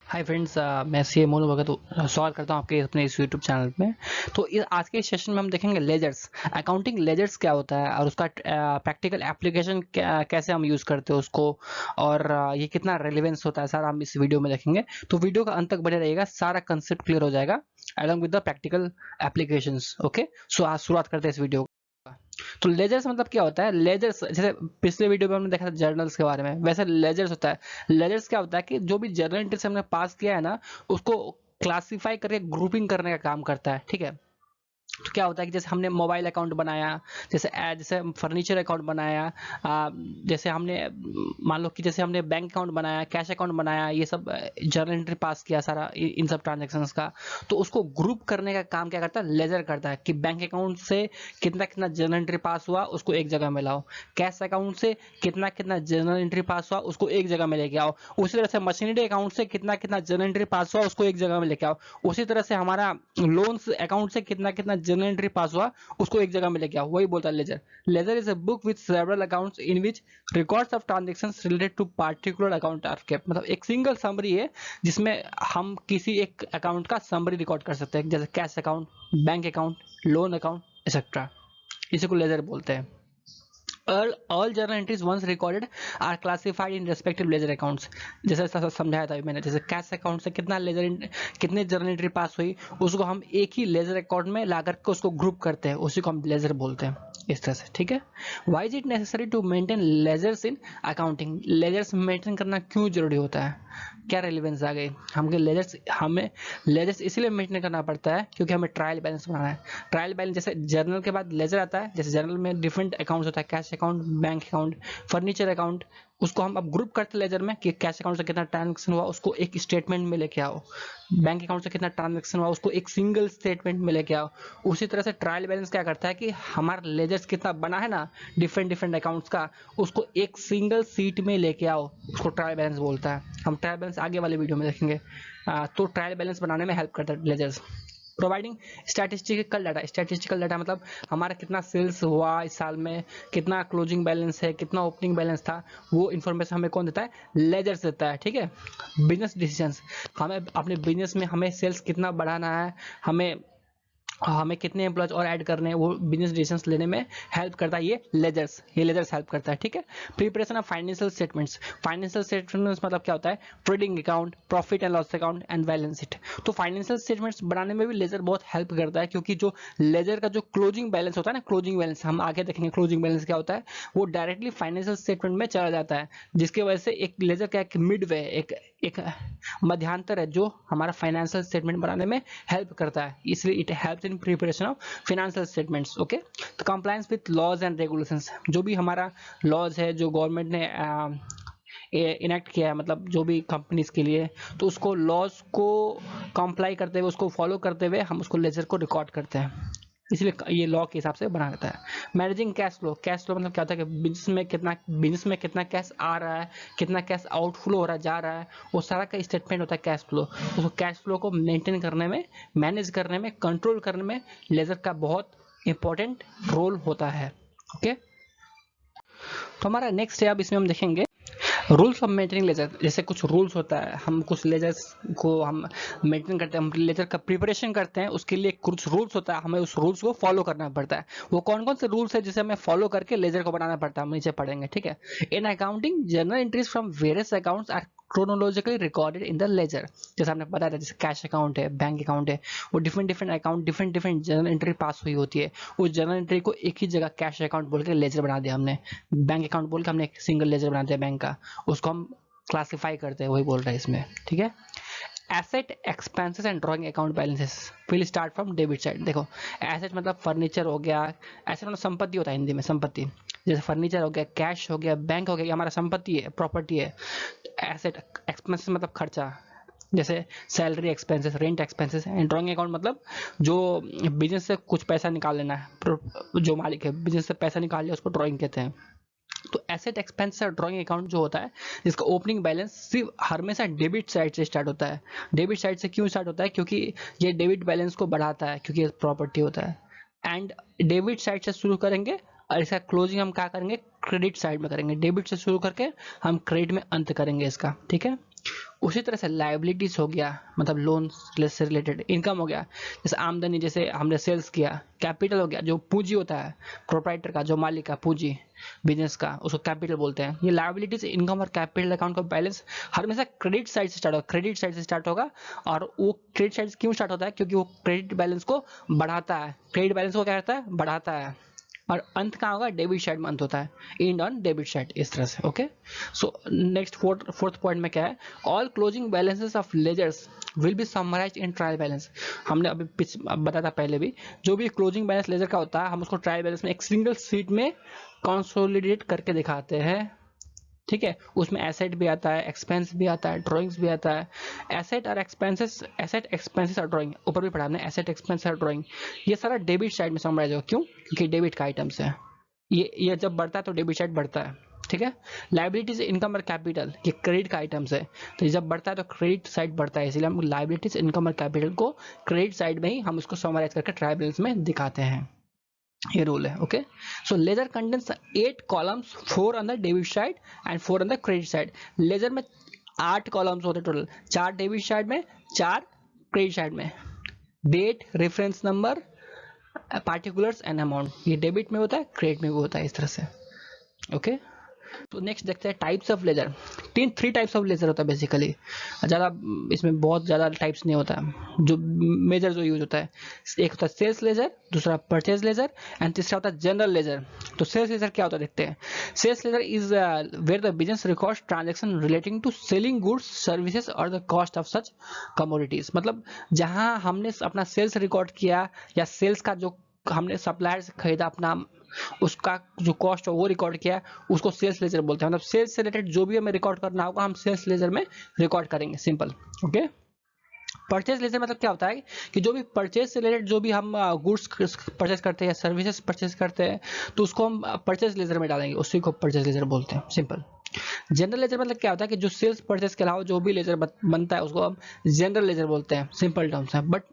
Hi friends, मैं सी मोनू भगत स्वागत करता हूँ आपके अपने इस यूट्यूब चैनल में। तो आज के सेशन में हम देखेंगे लेजर्स, अकाउंटिंग लेजर्स क्या होता है और उसका प्रैक्टिकल एप्लीकेशन कैसे हम यूज़ करते हैं उसको, और ये कितना रेलिवेंस होता है सारा हम इस वीडियो में देखेंगे। तो वीडियो का अंत तक बने रहिएगा, सारा कंसेप्ट क्लियर हो जाएगा along with the practical applications. Okay, so आज शुरुआत करते हैं इस वीडियो। तो लेजर्स मतलब क्या होता है? लेजर्स जैसे पिछले वीडियो में हमने देखा था जर्नल्स के बारे में, वैसे लेजर्स होता है। लेजर्स क्या होता है कि जो भी जर्नल एंट्रीज हमने पास किया है ना, उसको क्लासिफाई करके ग्रुपिंग करने का काम करता है। ठीक है, तो क्या होता है कि जैसे हमने मोबाइल अकाउंट बनाया, जैसे फर्नीचर अकाउंट बनाया, जैसे हमने मान लो कि जैसे हमने बैंक अकाउंट बनाया, कैश अकाउंट बनाया, ये सब जर्नल एंट्री पास किया सारा इन सब ट्रांजेक्शन्स का, तो उसको ग्रुप करने का काम क्या करता है? लेजर करता है कि बैंक अकाउंट से कितना कितना जर्नल एंट्री पास हुआ उसको एक जगह में लाओ, कैश अकाउंट से कितना कितना जर्नल एंट्री पास हुआ उसको एक जगह में लेके आओ, उसी तरह से मशीनरी अकाउंट से कितना कितना जर्नल एंट्री पास हुआ उसको एक जगह में लेके आओ, उसी तरह से हमारा लोन्स अकाउंट से कितना कितना जर्नल एंट्री पास हुआ उसको एक जगह में लेके आओ। वही बोलता है ledger. Ledger is a book with several accounts in which records of transactions related to particular account are kept. मतलब एक सिंगल समरी है जिसमें हम किसी एक अकाउंट का समरी रिकॉर्ड कर सकते हैं, जैसे cash account, bank account, loan account etcetera. इसी को लेजर बोलते हैं। All journal entries once recorded are classified in respective ledger accounts। जैसे समझाया था मैंने, जैसे कैश अकाउंट से कितने जर्नल एंट्री पास हुई उसको हम एक ही लेजर अकाउंट में ला करके उसको ग्रुप करते हैं, उसी को हम लेजर बोलते हैं इस तरह से। ठीक है, why is it necessary to maintain ledgers in accounting? Ledgers maintain करना क्यों जरूरी होता है? क्या रेलिवेंस आ गई? हमें लेजर्स इसलिए मेंटेन करना पड़ता है क्योंकि हमें ट्रायल बैलेंस बनाना है। ट्रायल बैलेंस जैसे जर्नल के बाद लेजर आता है, जैसे जर्नल में डिफरेंट अकाउंट्स होता है, cash account, bank account, furniture account, उसको हम अब ग्रुप करते लेजर में कि कैश अकाउंट से कितना ट्रांजेक्शन हुआ उसको एक स्टेटमेंट में लेके आओ, बैंक अकाउंट से कितना ट्रांजेक्शन हुआ उसको एक सिंगल स्टेटमेंट में लेके आओ। उसी तरह से ट्रायल बैलेंस क्या करता है कि हमारा लेजर्स कितना बना है ना डिफरेंट डिफरेंट अकाउंट्स का, उसको एक सिंगल सीट में लेके आओ, उसको ट्रायल बैलेंस बोलता है। हम ट्रायल बैलेंस आगे वाले वीडियो में देखेंगे। तो ट्रायल बैलेंस बनाने में हेल्प करता है लेजर्स। प्रोवाइडिंग स्टैटिस्टिकल डाटा मतलब हमारा कितना सेल्स हुआ इस साल में, कितना क्लोजिंग बैलेंस है, कितना ओपनिंग बैलेंस था, वो इन्फॉर्मेशन हमें कौन देता है? लेजर्स देता है। ठीक है, बिजनेस डिसीजंस, हमें अपने बिजनेस में हमें सेल्स कितना बढ़ाना है, हमें कितने एम्प्लॉयज और ऐड करने हैं, वो बिजनेस डिसीजंस लेने में हेल्प करता है ये लेजर्स हेल्प करता है। ठीक है, प्रिपरेशन ऑफ फाइनेंशियल स्टेटमेंट्स मतलब क्या होता है? Trading account, profit and loss account and balance sheet. तो फाइनेंशियल स्टेटमेंट्स बनाने में भी लेजर बहुत हेल्प करता है, क्योंकि जो लेजर का जो क्लोजिंग बैलेंस होता है ना, क्लोजिंग बैलेंस हम आगे देखेंगे क्लोजिंग बैलेंस क्या होता है, वो डायरेक्टली फाइनेंशियल स्टेटमेंट में चला जाता है, जिसकी वजह से एक लेजर का एक मिडवे एक मध्यांतर है जो हमारा फाइनेंशियल स्टेटमेंट बनाने में हेल्प करता है, इसलिए it helps in preparation of financial statements. Okay, तो compliance with laws and regulations, जो भी हमारा लॉज है जो गवर्नमेंट ने इनेक्ट किया है, मतलब जो भी कंपनीज के लिए, तो उसको लॉज को कंप्लाई करते हुए, उसको फॉलो करते हुए हम उसको लेजर को रिकॉर्ड करते हैं, इसलिए ये लॉ के हिसाब से बना रहता है। मैनेजिंग कैश फ्लो मतलब क्या होता है कि बिजनेस में कितना कैश आ रहा है, कितना कैश आउटफ्लो हो रहा है, जा रहा है, वो सारा का स्टेटमेंट होता है कैश फ्लो। उसको कैश फ्लो को मेंटेन करने में, मैनेज करने में, कंट्रोल करने में लेजर का बहुत इंपॉर्टेंट रोल होता है। ओके, तो हमारा नेक्स्ट है, अब इसमें हम देखेंगे रूल्स ऑफ मेंटेनिंग लेजर। जैसे कुछ रूल्स होता है, हम कुछ लेजर्स को हम मेंटेन करते हैं, हम लेजर का प्रिपरेशन करते हैं, उसके लिए कुछ रूल्स होता है, हमें उस रूल्स को फॉलो करना पड़ता है। वो कौन कौन से रूल्स है जिसे हमें फॉलो करके लेजर को बनाना पड़ता है, हम नीचे पढ़ेंगे। ठीक है, in accounting journal entries from various accounts are chronologically recorded in the ledger. जैसे हमने बताया था, जैसे कैश अकाउंट है, बैंक अकाउंट है, वो different account different journal entry pass हुई होती है, उस जर्नल एंट्री को एक ही जगह कैश अकाउंट बोल के लेजर बना दिया हमने, बैंक अकाउंट बोल के हमने एक सिंगल लेजर बना दिया बैंक का, उसको हम क्लासिफाई करते हैं, वही बोल रहा है इसमें। ठीक है, asset expenses and drawing account balances will start from debit side. देखो, एसेट मतलब फर्नीचर हो गया, एसेट मतलब संपत्ति होता है हिंदी में, संपत्ति, जैसे फर्नीचर हो गया, कैश हो गया, बैंक हो गया, ये हमारा संपत्ति है, प्रॉपर्टी है। एसेट एक्सपेंसेस मतलब खर्चा, जैसे salary expenses, rent expenses, and drawing account मतलब जो बिजनेस से कुछ पैसा निकाल लेना है, जो मालिक है बिजनेस से पैसा निकाल लिया उसको ड्रॉइंग कहते हैं। तो एसेट एक्सपेंस और ड्रॉइंग अकाउंट जो होता है, जिसका ओपनिंग बैलेंस सिर्फ हमेशा डेबिट साइड से स्टार्ट होता है। डेबिट साइड से क्यों स्टार्ट होता है? क्योंकि ये डेबिट बैलेंस को बढ़ाता है, क्योंकि ये प्रॉपर्टी होता है। एंड डेबिट साइड से शुरू करेंगे और इसका क्लोजिंग हम क्या करेंगे? क्रेडिट साइड में करेंगे। डेबिट से शुरू करके हम क्रेडिट में अंत करेंगे इसका। ठीक है, उसी तरह से लायबिलिटीज हो गया, मतलब लोन से रिलेटेड, इनकम हो गया जैसे आमदनी, जैसे हमने सेल्स किया, कैपिटल हो गया जो पूंजी होता है प्रोप्राइटर का, जो मालिक का पूंजी बिजनेस का, उसको कैपिटल बोलते हैं। ये लायबिलिटीज, इनकम और कैपिटल अकाउंट का बैलेंस हमेशा क्रेडिट साइड से स्टार्ट होगा, क्रेडिट साइड से स्टार्ट होगा। और वो क्रेडिट साइड से क्यों स्टार्ट होता है? क्योंकि वो क्रेडिट बैलेंस को बढ़ाता है, क्रेडिट बैलेंस को क्या करता है? बढ़ाता है। और अंत कहाँ होगा? डेबिट साइड में अंत होता है, एंड ऑन डेबिट साइड, इस तरह से। Okay, so next fourth point में क्या है? All closing balances of ledgers will be summarised in trial balance. हमने अभी बताया था पहले भी, जो भी क्लोजिंग बैलेंस लेजर का होता है हम उसको ट्रायल बैलेंस में एक सिंगल सीट में कंसोलिडेट करके दिखाते हैं, ठीक है। उसमें एसेट भी आता है, एक्सपेंस भी आता है, ड्राइंग्स भी आता है। एसेट और एक्सपेंसेस, एसेट एक्सपेंसेस और ड्राइंग ऊपर भी पढ़ा हमने, एसेट एक्सपेंस और ड्राइंग, ये सारा डेबिट साइड में समराइज होगा। क्यों? क्योंकि डेबिट का आइटम्स है। ये जब बढ़ता है तो डेबिट साइड बढ़ता है, ठीक है। लाइबिलिटीज, इनकम और कैपिटल, ये क्रेडिट का आइटम्स है, तो ये जब बढ़ता है तो क्रेडिट साइड बढ़ता है, इसलिए हम लाइबिलिटीज, इनकम और कैपिटल को क्रेडिट साइड में ही हम उसको समराइज करके ट्रायल बैलेंस में दिखाते हैं। ये रूल है। Okay, so ledger contains 8 columns, 4 on the debit side and 4 on the credit side. Ledger में 8 कॉलम्स होते हैं टोटल, 4 डेबिट साइड में, 4 क्रेडिट साइड में। Date, reference number, particulars and amount, ये डेबिट में होता है, क्रेडिट में भी होता है, इस तरह से। ओके, तो नेक्स्ट देखते हैं types of ledger. Three types of ledger होता है बेसिकली, ज़्यादा इसमें बहुत ज़्यादा टाइप्स नहीं होता है, जो मेजर जो यूज होता है। एक होता है सेल्स लेजर, दूसरा परचेज लेजर एंड तीसरा होता है जनरल लेजर। तो सेल्स लेजर क्या होता है देखते हैं। Sales ledger is where the business records transaction relating to selling goods, services और the cost of such commodities. मतलब जहां हमने अपना सेल्स रिकॉर्ड किया, या सेल्स का जो हमने सप्लायर से खरीदा अपना, उसका जो कॉस्ट है वो रिकॉर्ड किया है, उसको सेल्स लेजर बोलते हैं। मतलब सेल्स से रिलेटेड जो भी हमें रिकॉर्ड करना होगा हम सेल्स लेजर में रिकॉर्ड करेंगे, सिंपल। ओके, परचेज लेजर मतलब क्या होता है कि जो भी परचेज से रिलेटेड जो भी हम गुड्स परचेज करते हैं या सर्विसेज परचेज करते हैं, तो उसको हम परचेज लेजर में डालेंगे, उसी को परचेज लेजर बोलते हैं, सिंपल। जनरल लेजर मतलब क्या होता है कि जो सेल्स परचेज के अलावा जो भी लेजर बनता है उसको हम जनरल लेजर बोलते हैं, सिंपल टर्म्स है। बट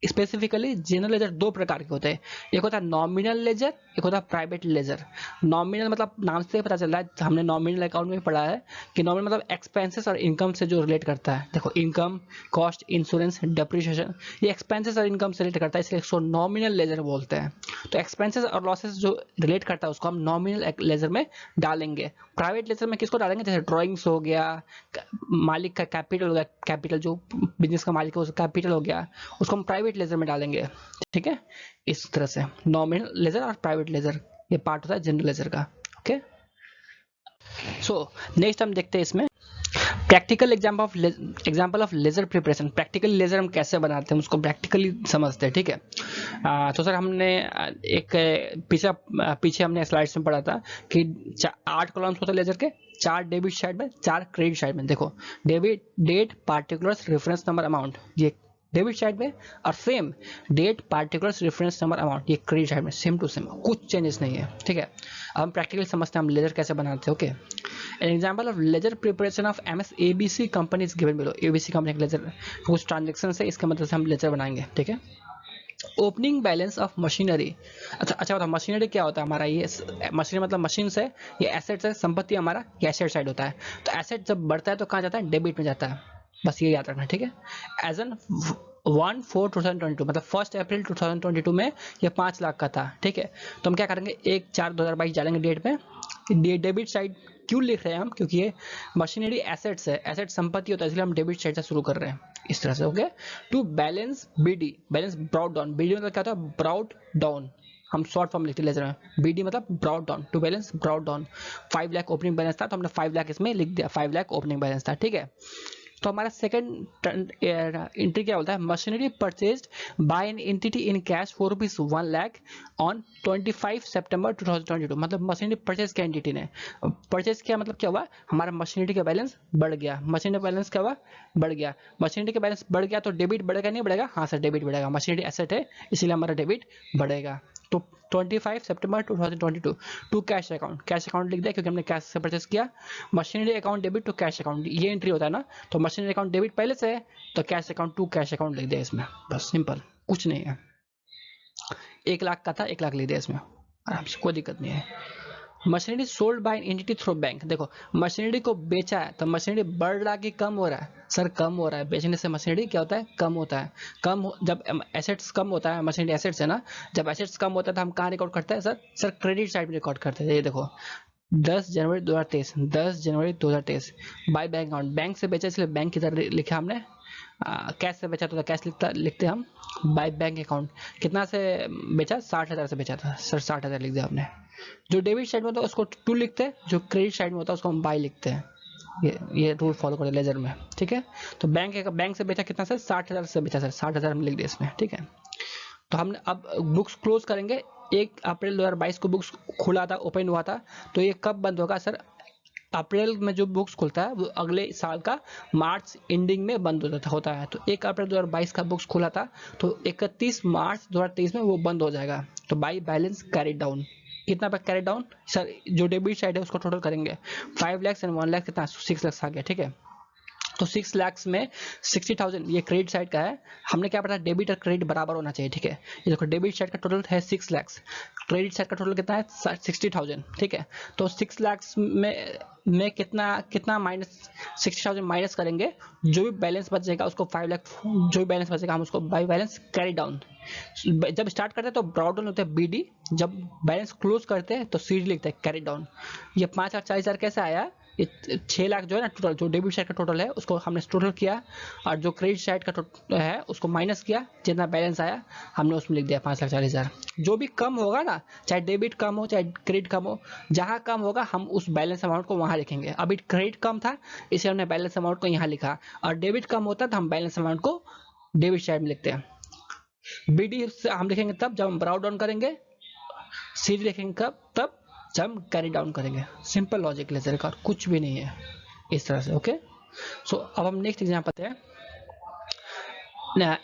स्पेसिफिकली जनरल लेजर दो प्रकार के होते हैं, एक होता है नॉमिनल लेजर, एक होता है प्राइवेट लेजर। नॉमिनल मतलब नाम से पता चल रहा है, हमने नॉमिनल अकाउंट में पढ़ा है कि नॉमिनल मतलब एक्सपेंसेस और इनकम से जो रिलेट करता है। देखो, इनकम, कॉस्ट, इंश्योरेंस, डेप्रिसिएशन, ये एक्सपेंसेस और इनकम से रिलेट करता है, इसलिए इसको नॉमिनल लेजर बोलते हैं। तो एक्सपेंसेस और लॉसेस जो रिलेट करता है उसको हम नॉमिनल लेजर में डालेंगे। प्राइवेट लेजर में किसको डालेंगे? जैसे ड्राइंग्स हो गया, मालिक का कैपिटल हो गया, कैपिटल जो बिजनेस का मालिक है उसका कैपिटल हो गया, उसको हम प्राइवेट लेजर में डालेंगे, ठीक है। इस तरह से नॉमिनल लेजर और प्राइवेट लेजर ये पार्ट होता है जनरल लेजर का। ओके, सो नेक्स्ट हम देखते हैं इसमें practical example of ledger preparation. Practical ledger हम कैसे बनाते हैं उसको प्रैक्टिकली समझते हैं, ठीक है। तो सर हमने एक पीछे हमने स्लाइड्स में पढ़ा था कि 8 कॉलम्स होते हैं लेजर के, 4 डेबिट साइड में, 4 क्रेडिट साइड में। देखो, debit, date, particulars, reference number, amount, ये डेबिट साइड में, और same date, particulars, reference number, amount, ये क्रेडिट साइड में, सेम टू सेम, कुछ चेंजेस नहीं है, ठीक है। अब हम प्रैक्टिकली समझते हैं हम लेजर कैसे बनाते हैं। Okay, an example of ledger preparation of MS ABC company is given below. ABC company का लेजर कुछ ट्रांजेक्शन है, इसके मदद से हम लेजर बनाएंगे, ठीक है। Opening balance of machinery. अच्छा बताओ, मशीनरी क्या होता है हमारा? ये मशीनरी मतलब मशीन से, ये एसेट्स है, संपत्ति हमारा ये एसेट साइड होता है। तो एसेट जब बढ़ता है तो कहाँ जाता है? डेबिट में जाता है, बस ये याद रखना, ठीक है। एज एन 1/4/2022 मतलब 1 अप्रैल 2022 में ये 5 लाख का था, ठीक है। तो हम क्या करेंगे, 1/4/2022 डालेंगे डेट में। डेबिट साइड क्यों लिख रहे हैं हम? क्योंकि ये मशीनरी एसेट्स है, एसेट संपत्ति होता है, इसलिए हम डेबिट साइड से शुरू कर रहे हैं, इस तरह से। Okay, to balance BD, balance brought down. BD मतलब क्या होता है? ब्रॉट डाउन, हम शॉर्ट फॉर्म लिखते हैं लेजर में, BD मतलब brought down, to balance brought down. 5 lakh opening balance था तो हमने 5 लाख इसमें लिख दिया, 5 लाख ओपनिंग बैलेंस था, ठीक है। तो हमारा सेकंड एंट्री क्या बोलता है? Machinery purchased bye an entity in cash for ₹1 lakh on 25 सितंबर 2022। मतलब मशीनरी परचेज किया एंटिटी ने, परचेज किया मतलब क्या हुआ? हमारा मशीनरी का बैलेंस बढ़ गया। मशीनरी बैलेंस क्या हुआ? बढ़ गया। मशीनरी का बैलेंस बढ़ गया तो डेबिट बढ़ेगा नहीं बढ़ेगा? हाँ सर, डेबिट बढ़ेगा, मशीनरी एसेट है इसलिए हमारा डेबिट बढ़ेगा। तो 25 सितंबर 2022 to cash account, cash account लिख दिया क्योंकि हमने कैश से परचेज किया। Machinery account debit to cash account, ये एंट्री होता है ना, तो मशीनरी अकाउंट डेबिट पहले से है तो cash account to cash account लिख दिया इसमें, बस सिंपल, कुछ नहीं है। 1 लाख का था, 1 लाख लिख दिया इसमें, आराम से, कोई दिक्कत नहीं है। Machinery sold by entity through bank. देखो मशीनरी को बेचा है तो मशीनरी बढ़ रहा कि कम हो रहा है? सर कम हो रहा है। बेचने से मशीनरी क्या होता है? कम होता है। जब एसेट्स कम होता है, मशीनरी एसेट्स है ना, जब एसेट्स कम होता है तो हम कहाँ रिकॉर्ड करते हैं? सर क्रेडिट साइड में रिकॉर्ड करते हैं। ये देखो 10 जनवरी 2023, 10 जनवरी 2023 बाय बैंक अकाउंट, बैंक से बेचा इसलिए बैंक की तरह लिखा हमने। कैश से बेचा तो कैश लिखते हम बाय बैंक अकाउंट। कितना से बेचा? 60,000 से बेचा था सर, 60,000 लिख दिया हमने। जो डेबिट साइड में होता है उसको टू लिखते हैं, जो क्रेडिट साइड में होता है उसको हम बाय लिखते हैं। ये रूल फॉलो करें लेजर में, ठीक है। तो बैंक से बेचा कितना? सर 60,000 से बेचा सर, 60,000 हम लिख दिया इसमें, ठीक है। तो हमने अब बुक्स क्लोज करेंगे। 1 अप्रैल 2022 को बुक्स खुला था, ओपन हुआ था, तो ये कब बंद होगा? सर अप्रैल में जो बुक्स खुलता है वो अगले साल का मार्च एंडिंग में बंद होता है। तो 1 अप्रैल 2022 का बुक्स खुला था तो 31 मार्च 2023 में वो बंद हो जाएगा। तो बाई बैलेंस कैरी डाउन, कितना पे कैरी डाउन? सर जो डेबिट साइड है उसको टोटल करेंगे, 5 लाख एंड 1 लाख कितना? 6 लाख आ गया, ठीक है। तो 6 लाख में 60,000 ये क्रेडिट साइड का है। हमने क्या पढ़ा? डेबिट और क्रेडिट बराबर होना चाहिए, ठीक है। ये देखो डेबिट साइड का टोटल है 6 लाख, क्रेडिट साइड का टोटल कितना है? 60,000, ठीक है। तो 6 लाख में कितना माइनस 60,000 माइनस करेंगे, जो भी बैलेंस बचेगा उसको 5 लाख, जो भी बैलेंस बचेगा हम उसको बाई बैलेंस कैरी डाउन। जब स्टार्ट करते हैं तो ब्रॉड डाउन होता है BD, जब बैलेंस क्लोज करते हैं तो CD लिखते हैं कैरी डाउन। ये 5,40,000 कैसे आया? 6 लाख जो है ना टोटल, जो डेबिट साइड का टोटल है उसको हमने टोटल किया, और जो क्रेडिट साइड का है उसको माइनस किया, जितना बैलेंस आया हमने उसमें लिख दिया 5,40,000। जो भी कम होगा ना, चाहे डेबिट कम हो चाहे क्रेडिट कम हो, जहां कम होगा हम उस बैलेंस अमाउंट को वहां लिखेंगे। अभी क्रेडिट कम था इसलिए हमने बैलेंस अमाउंट को यहाँ लिखा, और डेबिट कम होता तो हम बैलेंस अमाउंट को डेबिट साइड में लिखते हैं। BD से हम लिखेंगे तब जब हम ब्राउन डाउन करेंगे, CD लिखेंगे कब? तब जब हम कैरी डाउन करेंगे। सिंपल लॉजिक लेजर का, कुछ भी नहीं है इस तरह से, ओके। सो अब हम नेक्स्ट एग्जाम्पल पढ़ते हैं।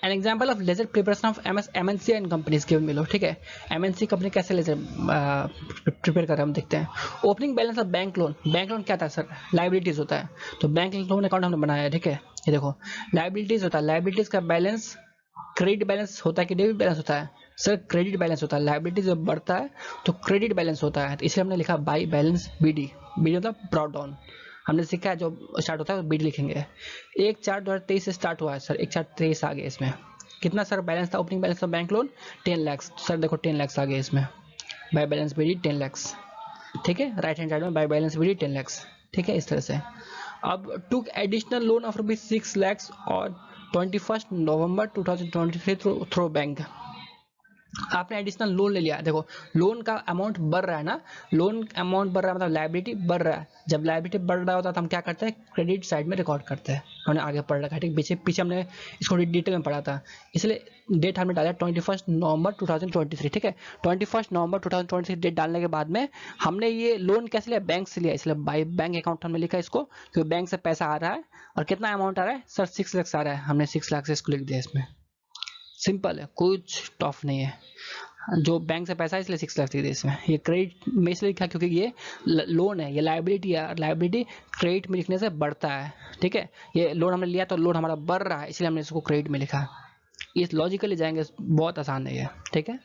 An example of ledger preparation of MNC and companies given below, ठीक है। MNC कंपनी कैसे लेजर प्रिपेयर कर रहे हैं हम देखते हैं। Opening balance of bank loan. Bank loan क्या था सर? लाइबिलिटीज होता है, तो बैंक लोन अकाउंट हमने बनाया है, ठीक है। ये देखो लाइबिलिटीज होता है, लाइबिलिटीज का बैलेंस क्रेडिट बैलेंस होता है कि डेबिट बैलेंस होता है? सर क्रेडिट बैलेंस होता है। लाइबिलिटी जब बढ़ता है तो क्रेडिट बैलेंस होता है, तो इसलिए हमने लिखा बाई बैलेंस BD। BD मतलब ब्रॉड डाउन। हमने सीखा है जो स्टार्ट होता है BD लिखेंगे। 1/4/2023 से स्टार्ट हुआ है सर, 1/4/23 आ गया इसमें। कितना सर बैलेंस था? Opening balance of bank loan 10 lakh. Sir देखो 10 लाख आ गया इसमें, बाई बैलेंस BD 10 लाख, ठीक है। राइट हैंड साइड में बाई बैलेंस BD 10 लाख, ठीक है, इस तरह से। अब टुक एडिशनल लोन ऑफ ₹6 लाख और 21 नवंबर 2023 थ्रू बैंक। आपने एडिशनल लोन ले लिया। देखो लोन का अमाउंट बढ़ रहा है ना, लोन अमाउंट बढ़ रहा है मतलब लायबिलिटी बढ़ रहा है। जब लायबिलिटी बढ़ रहा होता है तो हम क्या करते हैं? क्रेडिट साइड में रिकॉर्ड करते हैं। हमने आगे पढ़ रखा है, ठीक। पीछे हमने इसको डिटेल में पढ़ा था, इसलिए डेट हमने डाला 21 नवंबर 2023, ठीक है। 21 नवंबर 2023 डेट डालने के बाद में हमने ये लोन कैसे लिया? बैंक से लिया, इसलिए बाई बैंक अकाउंट हमने लिखा इसको, क्योंकि बैंक से पैसा आ रहा है। और कितना अमाउंट आ रहा है सर? 6 लाख आ रहा है, हमने 6 लाख से इसको लिख दिया इसमें। सिंपल है, कुछ टफ नहीं है। जो बैंक से पैसा है इसलिए 6 लाख दिए इसमें। ये क्रेडिट में इसलिए लिखा क्योंकि ये लोन है, ये लाइबिलिटी है, लाइबिलिटी क्रेडिट में लिखने से बढ़ता है, ठीक है। ये लोन हमने लिया तो लोन हमारा बढ़ रहा है, इसलिए हमने इसको क्रेडिट में लिखा। इस लॉजिकली जाएंगे, बहुत आसान है ये, ठीक है।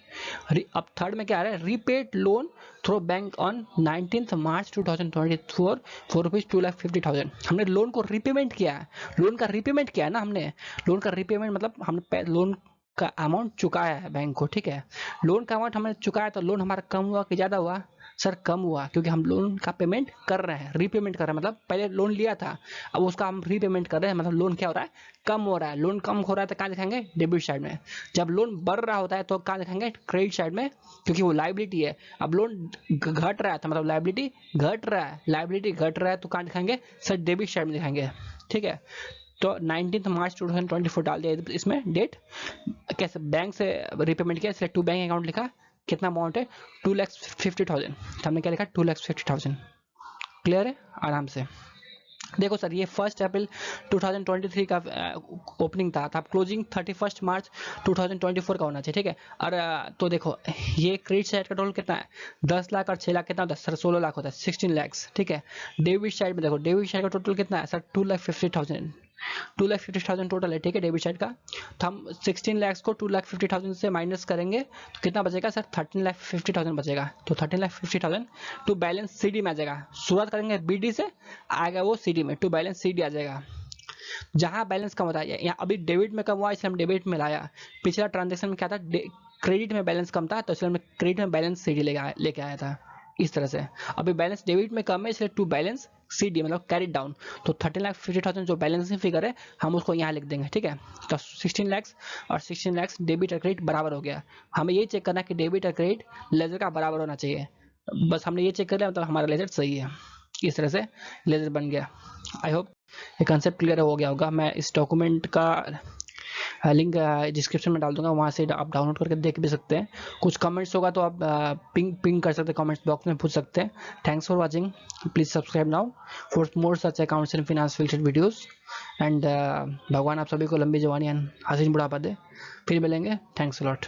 अब थर्ड में क्या आ रहा है? Repaid loan through bank on 19 March 2024 for ₹2,50,000। हमने लोन को रीपेमेंट किया है, लोन का रीपेमेंट किया है ना हमने। लोन का रीपेमेंट मतलब हमने लोन का अमाउंट चुकाया है बैंक को, ठीक है। लोन का अमाउंट हमने चुकाया तो लोन हमारा कम हुआ कि ज्यादा हुआ? सर कम हुआ, क्योंकि हम लोन का पेमेंट कर रहे हैं, रीपेमेंट कर रहे हैं। मतलब पहले लोन लिया था, अब उसका हम रीपेमेंट कर रहे हैं, मतलब लोन क्या हो रहा है? कम हो रहा है। लोन कम हो रहा है तो कहाँ दिखाएंगे? डेबिट साइड में। जब लोन बढ़ रहा होता है तो कहाँ दिखाएंगे? क्रेडिट साइड में, क्योंकि वो लाइबिलिटी है। अब लोन घट रहा है तो मतलब लाइबिलिटी घट रहा है, लाइबिलिटी घट रहा है तो कहाँ दिखाएंगे? सर डेबिट साइड में दिखाएंगे, ठीक है। तो 19 मार्च 2024 डाल दिया इसमें डेट। कैसे? बैंक से रीपेमेंट किया, इसलिए टू बैंक अकाउंट लिखा। कितना अमाउंट है? 2,50,000। हमने क्या लिखा? 2,50,000। क्लियर है? आराम से देखो सर, ये 1 अप्रैल 2023 का ओपनिंग था, अब क्लोजिंग 31 मार्च 2024 का होना चाहिए, ठीक है। और तो देखो ये क्रेडिट साइड का टोटल कितना है? 10 लाख और 6 लाख कितना होता है सर? 16 लाख होता है, 16 लाख, ठीक है। डेबिट साइड में देखो, डेबिट साइड का टोटल कितना है सर? 2,50,000। 2,50,000 टोटल है, ठीक है, डेबिट साइड का। तो हम 16 लाख को 2,50,000 से माइनस करेंगे तो कितना बचेगा सर? 13,50,000 बचेगा। तो 13,50,000 टू बैलेंस सीडी में आ जाएगा। शुरुआत करेंगे बीडी से, आएगा वो सीडी में, टू बैलेंस सीडी आ जाएगा। जहां बैलेंस कम होता है, यहाँ अभी डेबिट में कम हुआ इसलिए हम डेबिट में लाया। पिछला ट्रांजेक्शन में क्या था, क्रेडिट में बैलेंस कम था तो इसलिए हमने क्रेडिट में बैलेंस सीडी लेके आया था। इस तरह से अभी बैलेंस डेबिट में कम है इसलिए टू बैलेंस सीडी मतलब कैरिड डाउन। तो 13,50,000 जो बैलेंसिंग फिगर है हम उसको यहाँ लिख देंगे, ठीक है। तो 16 लाख और 16 लाख डेबिट और क्रेडिट बराबर हो गया। हमें ये चेक करना है कि डेबिट और क्रेडिट लेजर का बराबर होना चाहिए। बस हमने ये चेक कर लिया मतलब हमारा लेजर सही है। इस तरह से लेजर बन गया। आई होप ये कंसेप्ट क्लियर हो गया होगा। मैं इस डॉक्यूमेंट का लिंक डिस्क्रिप्शन में डाल दूंगा, वहाँ से आप डाउनलोड करके देख भी सकते हैं। कुछ कमेंट्स होगा तो आप पिंग कर सकते हैं, कमेंट्स बॉक्स में पूछ सकते हैं। Thanks for watching, please subscribe now for more such accounts and finance related videos. And भगवान आप सभी को लंबी जवानी एंड हसीन बुढ़ापा दे। फिर मिलेंगे। Thanks a lot.